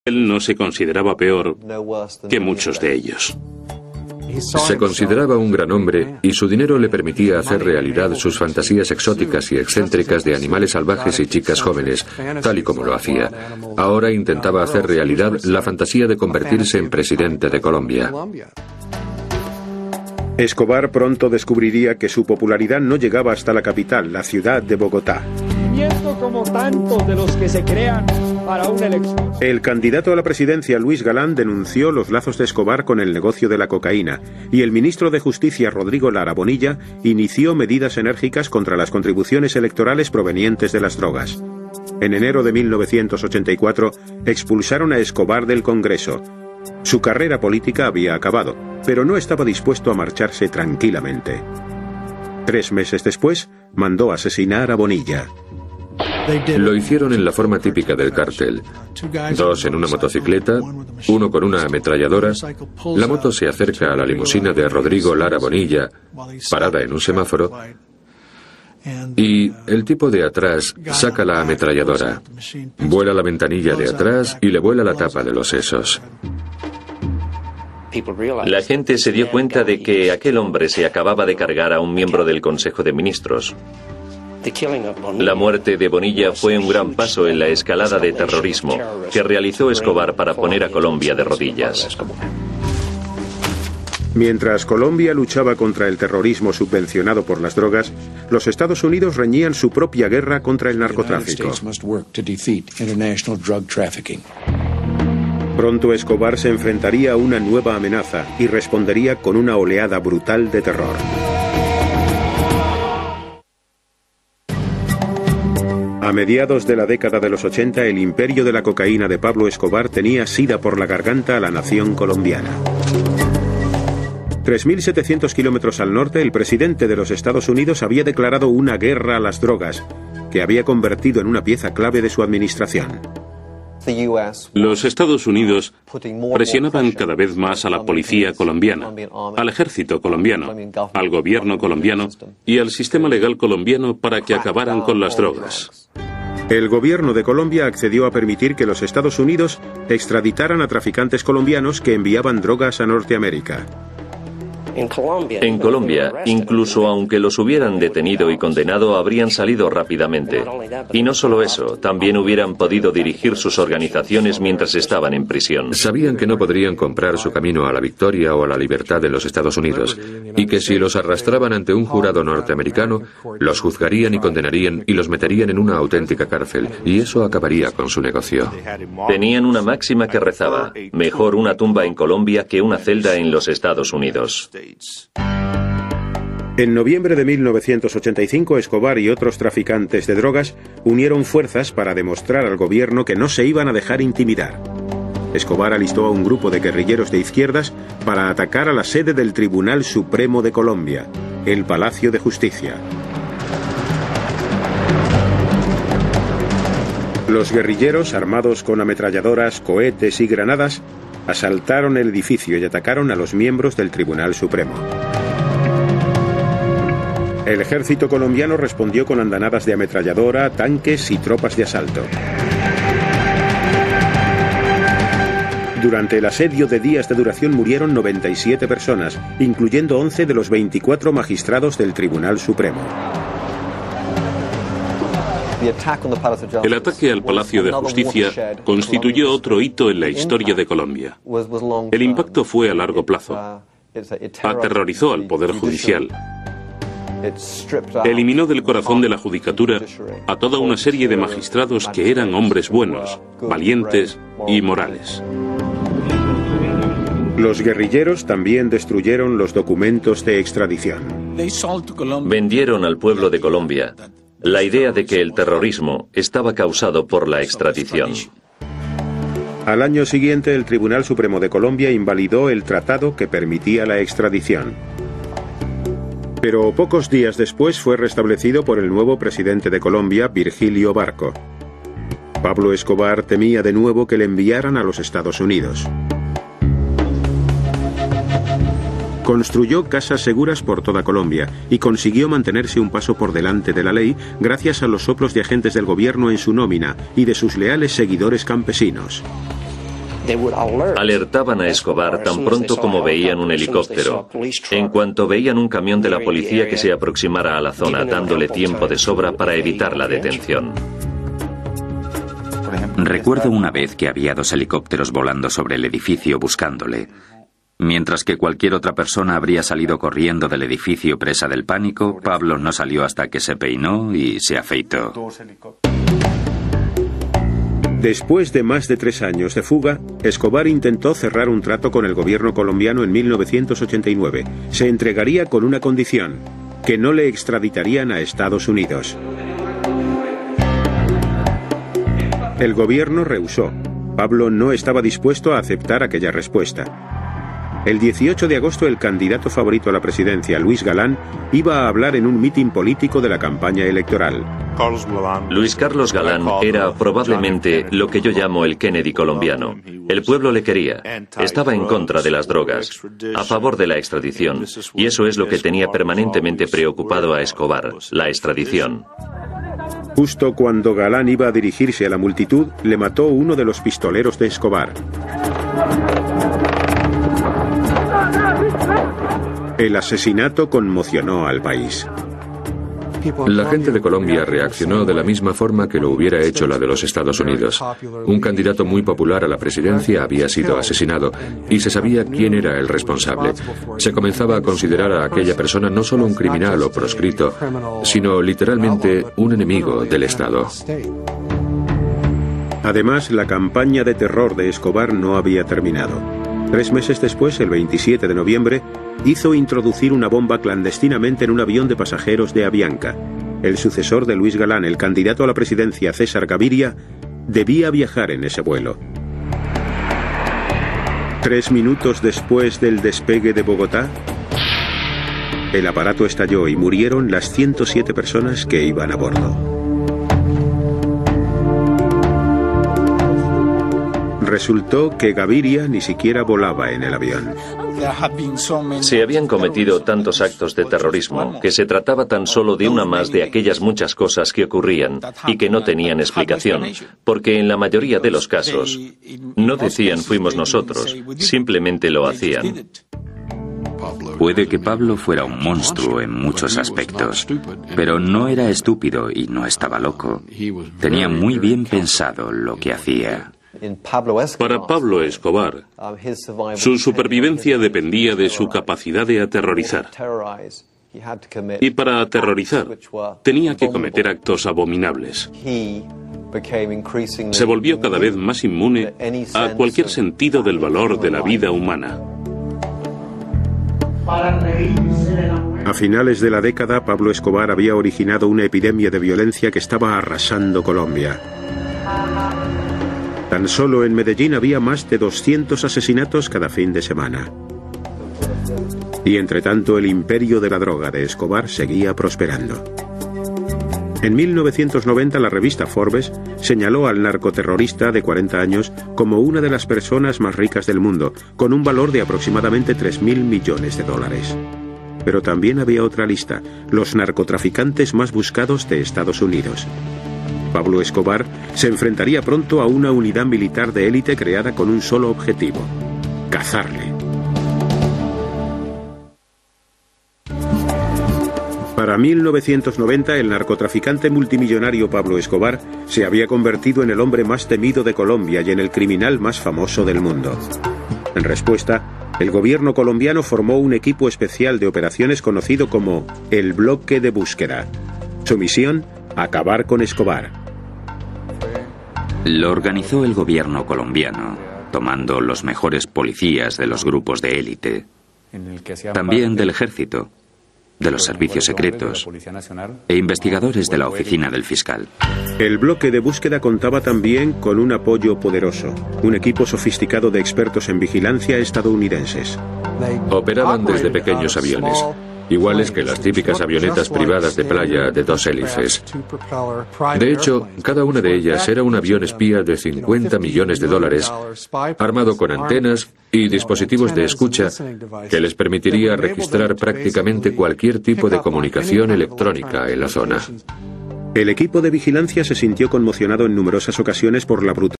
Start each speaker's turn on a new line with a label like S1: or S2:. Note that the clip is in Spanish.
S1: Él no se consideraba peor que muchos de ellos.
S2: Se consideraba un gran hombre y su dinero le permitía hacer realidad sus fantasías exóticas y excéntricas de animales salvajes y chicas jóvenes, tal y como lo hacía. Ahora intentaba hacer realidad la fantasía de convertirse en presidente de Colombia.
S3: Escobar pronto descubriría que su popularidad no llegaba hasta la capital, la ciudad de Bogotá.
S4: Como tantos de los que se crean para una elección.
S3: El candidato a la presidencia, Luis Galán, denunció los lazos de Escobar con el negocio de la cocaína, y el ministro de Justicia, Rodrigo Lara Bonilla, inició medidas enérgicas contra las contribuciones electorales provenientes de las drogas. En enero de 1984, expulsaron a Escobar del Congreso. Su carrera política había acabado, pero no estaba dispuesto a marcharse tranquilamente. 3 meses después, mandó asesinar a Bonilla.
S2: Lo hicieron en la forma típica del cártel. 2 en una motocicleta, 1 con una ametralladora. La moto se acerca a la limusina de Rodrigo Lara Bonilla, parada en un semáforo, y el tipo de atrás saca la ametralladora, vuela la ventanilla de atrás y le vuela la tapa de los sesos.
S5: La gente se dio cuenta de que aquel hombre se acababa de cargar a un miembro del Consejo de Ministros. La muerte de Bonilla fue un gran paso en la escalada de terrorismo que realizó Escobar para poner a Colombia de rodillas.
S3: Mientras Colombia luchaba contra el terrorismo subvencionado por las drogas, los Estados Unidos reñían su propia guerra contra el narcotráfico. Pronto Escobar se enfrentaría a una nueva amenaza y respondería con una oleada brutal de terror. A mediados de la década de los 80, el imperio de la cocaína de Pablo Escobar tenía sida por la garganta a la nación colombiana. 3.700 kilómetros al norte, el presidente de los Estados Unidos había declarado una guerra a las drogas, que había convertido en una pieza clave de su administración.
S1: Los Estados Unidos presionaban cada vez más a la policía colombiana, al ejército colombiano, al gobierno colombiano y al sistema legal colombiano para que acabaran con las drogas.
S3: El gobierno de Colombia accedió a permitir que los Estados Unidos extraditaran a traficantes colombianos que enviaban drogas a Norteamérica.
S5: En Colombia, incluso aunque los hubieran detenido y condenado, habrían salido rápidamente. Y no solo eso, también hubieran podido dirigir sus organizaciones mientras estaban en prisión.
S2: Sabían que no podrían comprar su camino a la victoria o a la libertad de los Estados Unidos, y que si los arrastraban ante un jurado norteamericano, los juzgarían y condenarían y los meterían en una auténtica cárcel, y eso acabaría con su negocio.
S5: Tenían una máxima que rezaba: mejor una tumba en Colombia que una celda en los Estados Unidos.
S3: En noviembre de 1985, Escobar y otros traficantes de drogas unieron fuerzas para demostrar al gobierno que no se iban a dejar intimidar. Escobar alistó a un grupo de guerrilleros de izquierdas para atacar a la sede del Tribunal Supremo de Colombia, el Palacio de Justicia. Los guerrilleros, armados con ametralladoras, cohetes y granadas, asaltaron el edificio y atacaron a los miembros del Tribunal Supremo. El ejército colombiano respondió con andanadas de ametralladora, tanques y tropas de asalto. Durante el asedio de días de duración murieron 97 personas, incluyendo 11 de los 24 magistrados del Tribunal Supremo.
S1: El ataque al Palacio de Justicia constituyó otro hito en la historia de Colombia. El impacto fue a largo plazo. Aterrorizó al Poder Judicial. Eliminó del corazón de la judicatura a toda una serie de magistrados que eran hombres buenos, valientes y morales.
S3: Los guerrilleros también destruyeron los documentos de extradición.
S5: Vendieron al pueblo de Colombia la idea de que el terrorismo estaba causado por la extradición.
S3: Al año siguiente, el Tribunal Supremo de Colombia invalidó el tratado que permitía la extradición. Pero pocos días después fue restablecido por el nuevo presidente de Colombia, Virgilio Barco. Pablo Escobar temía de nuevo que le enviaran a los Estados Unidos. Construyó casas seguras por toda Colombia y consiguió mantenerse un paso por delante de la ley gracias a los soplos de agentes del gobierno en su nómina y de sus leales seguidores campesinos.
S5: Alertaban a Escobar tan pronto como veían un helicóptero. En cuanto veían un camión de la policía que se aproximara a la zona, dándole tiempo de sobra para evitar la detención.
S6: Recuerdo una vez que había 2 helicópteros volando sobre el edificio buscándole. Mientras que cualquier otra persona habría salido corriendo del edificio presa del pánico, Pablo no salió hasta que se peinó y se afeitó.
S3: Después de más de 3 años de fuga, Escobar intentó cerrar un trato con el gobierno colombiano en 1989. Se entregaría con una condición: que no le extraditarían a Estados Unidos. El gobierno rehusó. Pablo no estaba dispuesto a aceptar aquella respuesta. El 18 de agosto, el candidato favorito a la presidencia, Luis Galán, iba a hablar en un mitin político de la campaña electoral.
S5: Luis Carlos Galán era probablemente lo que yo llamo el Kennedy colombiano. El pueblo le quería. Estaba en contra de las drogas, a favor de la extradición. Y eso es lo que tenía permanentemente preocupado a Escobar, la extradición.
S3: Justo cuando Galán iba a dirigirse a la multitud, le mató uno de los pistoleros de Escobar. El asesinato conmocionó al país.
S2: La gente de Colombia reaccionó de la misma forma que lo hubiera hecho la de los Estados Unidos. Un candidato muy popular a la presidencia había sido asesinado y se sabía quién era el responsable. Se comenzaba a considerar a aquella persona no solo un criminal o proscrito, sino literalmente un enemigo del Estado.
S3: Además, la campaña de terror de Escobar no había terminado. 3 meses después, el 27 de noviembre, hizo introducir una bomba clandestinamente en un avión de pasajeros de Avianca. El sucesor de Luis Galán, el candidato a la presidencia César Gaviria, debía viajar en ese vuelo. 3 minutos después del despegue de Bogotá, el aparato estalló y murieron las 107 personas que iban a bordo. Resultó que Gaviria ni siquiera volaba en el avión.
S5: Se habían cometido tantos actos de terrorismo que se trataba tan solo de una más de aquellas muchas cosas que ocurrían y que no tenían explicación, porque en la mayoría de los casos no decían fuimos nosotros, simplemente lo hacían.
S6: Puede que Pablo fuera un monstruo en muchos aspectos, pero no era estúpido y no estaba loco. Tenía muy bien pensado lo que hacía.
S1: Para Pablo Escobar, su supervivencia dependía de su capacidad de aterrorizar. Y para aterrorizar, tenía que cometer actos abominables. Se volvió cada vez más inmune a cualquier sentido del valor de la vida humana.
S3: A finales de la década, Pablo Escobar había originado una epidemia de violencia que estaba arrasando Colombia. Tan solo en Medellín había más de 200 asesinatos cada fin de semana. Y entre tanto, el imperio de la droga de Escobar seguía prosperando. En 1990, la revista Forbes señaló al narcoterrorista de 40 años como una de las personas más ricas del mundo, con un valor de aproximadamente $3.000 millones. Pero también había otra lista: los narcotraficantes más buscados de Estados Unidos. Pablo Escobar se enfrentaría pronto a una unidad militar de élite creada con un solo objetivo: cazarle. Para 1990, el narcotraficante multimillonario Pablo Escobar se había convertido en el hombre más temido de Colombia y en el criminal más famoso del mundo. En respuesta, el gobierno colombiano formó un equipo especial de operaciones conocido como el Bloque de Búsqueda. Su misión: acabar con Escobar.
S6: Lo organizó el gobierno colombiano, tomando los mejores policías de los grupos de élite, también del ejército, de los servicios secretos e investigadores de la oficina del fiscal.
S3: El bloque de búsqueda contaba también con un apoyo poderoso, un equipo sofisticado de expertos en vigilancia estadounidenses.
S2: Operaban desde pequeños aviones, iguales que las típicas avionetas privadas de playa de 2 hélices. De hecho, cada una de ellas era un avión espía de $50 millones, armado con antenas y dispositivos de escucha que les permitiría registrar prácticamente cualquier tipo de comunicación electrónica en la zona.
S3: El equipo de vigilancia se sintió conmocionado en numerosas ocasiones por la brutalidad